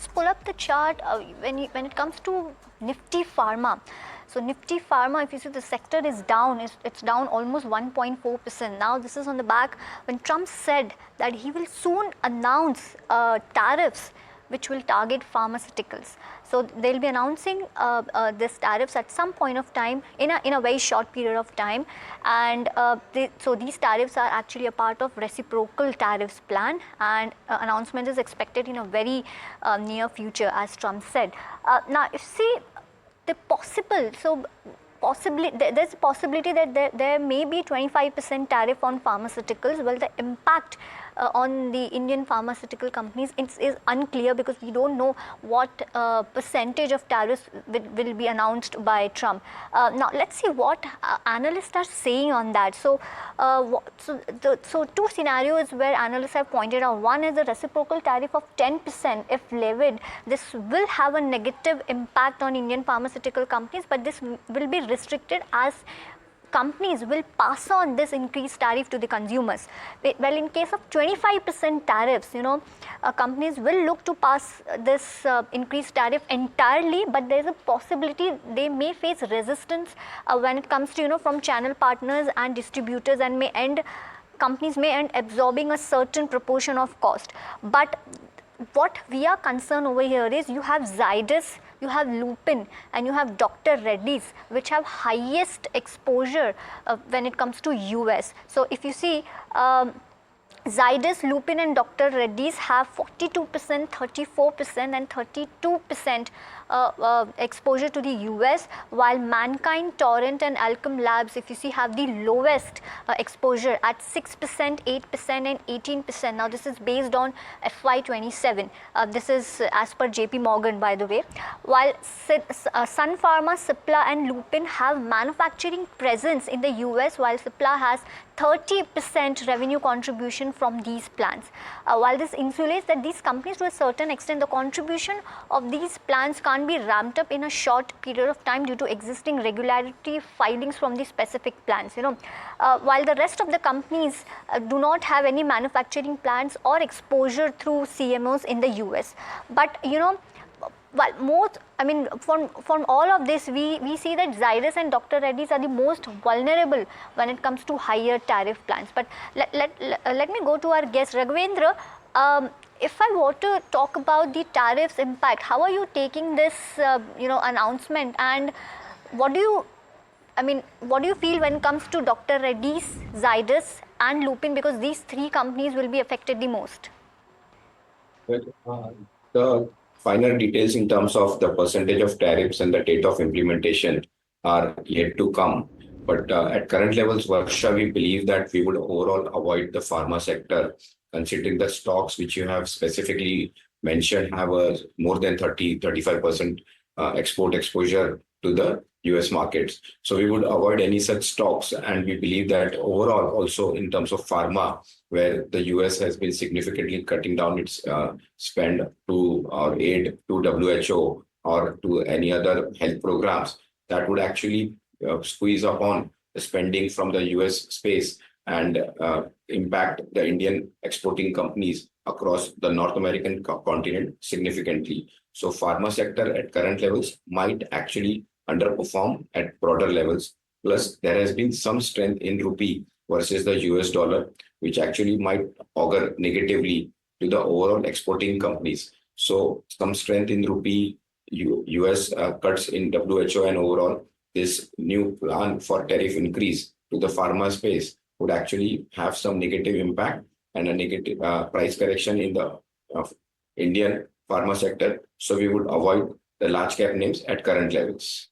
let's pull up the chart when it comes to Nifty Pharma. So Nifty Pharma, if you see, the sector is down, it's down almost 1.4%. Now this is on the back when Trump said that he will soon announce tariffs which will target pharmaceuticals. So they'll be announcing this tariffs at some point of time in a very short period of time, and so these tariffs are actually a part of reciprocal tariffs plan, and announcement is expected in a very near future, as Trump said. Now, if you see the possible, so possibly there's a possibility that there may be 25% tariff on pharmaceuticals. Well, the impact on the Indian pharmaceutical companies is unclear, because we don't know what percentage of tariffs will be announced by Trump. Now let's see what analysts are saying on that. So two scenarios where analysts have pointed out. One is a reciprocal tariff of 10%. If levied, this will have a negative impact on Indian pharmaceutical companies, but this will be restricted as companies will pass on this increased tariff to the consumers. Well, in case of 25% tariffs, companies will look to pass this increased tariff entirely, but there is a possibility they may face resistance when it comes to, from channel partners and distributors, and companies may end absorbing a certain proportion of cost. But what we are concerned over here is you have Zydus, you have Lupin, and you have Dr. Reddy's, which have highest exposure when it comes to US. So if you see, Zydus, Lupin and Dr. Reddy's have 42%, 34% and 32% exposure to the US, while Mankind, Torrent and Alchem Labs, if you see, have the lowest exposure at 6%, 8% and 18%. Now this is based on FY27. This is as per JP Morgan, by the way. While Sun Pharma, Cipla and Lupin have manufacturing presence in the US, while Cipla has 30% revenue contribution from these plants. While this insulates that these companies, to a certain extent, the contribution of these plants can't be ramped up in a short period of time due to existing regularity filings from the specific plants. While the rest of the companies do not have any manufacturing plants or exposure through CMOs in the US. But well, from all of this, we see that Zydus and Dr. Reddy's are the most vulnerable when it comes to higher tariff plans. But let me go to our guest, Raghavendra. If I were to talk about the tariffs impact, how are you taking this, announcement, and what do you feel when it comes to Dr. Reddy's, Zydus, and Lupin, because these three companies will be affected the most? Well, the finer details in terms of the percentage of tariffs and the date of implementation are yet to come. But at current levels, Varsha, we believe that we would overall avoid the pharma sector, considering the stocks which you have specifically mentioned have a more than 35% export exposure to the US markets. So we would avoid any such stocks, and we believe that overall also in terms of pharma, where the US has been significantly cutting down its spend to or aid to WHO or to any other health programs, that would actually squeeze upon the spending from the US space and impact the Indian exporting companies across the North American continent significantly. So pharma sector at current levels might actually underperform at broader levels. Plus, there has been some strength in rupee versus the US dollar, which actually might augur negatively to the overall exporting companies. So some strength in rupee, US cuts in WHO, and overall this new plan for tariff increase to the pharma space would actually have some negative impact and a negative price correction in the Indian pharma sector. So we would avoid the large cap names at current levels.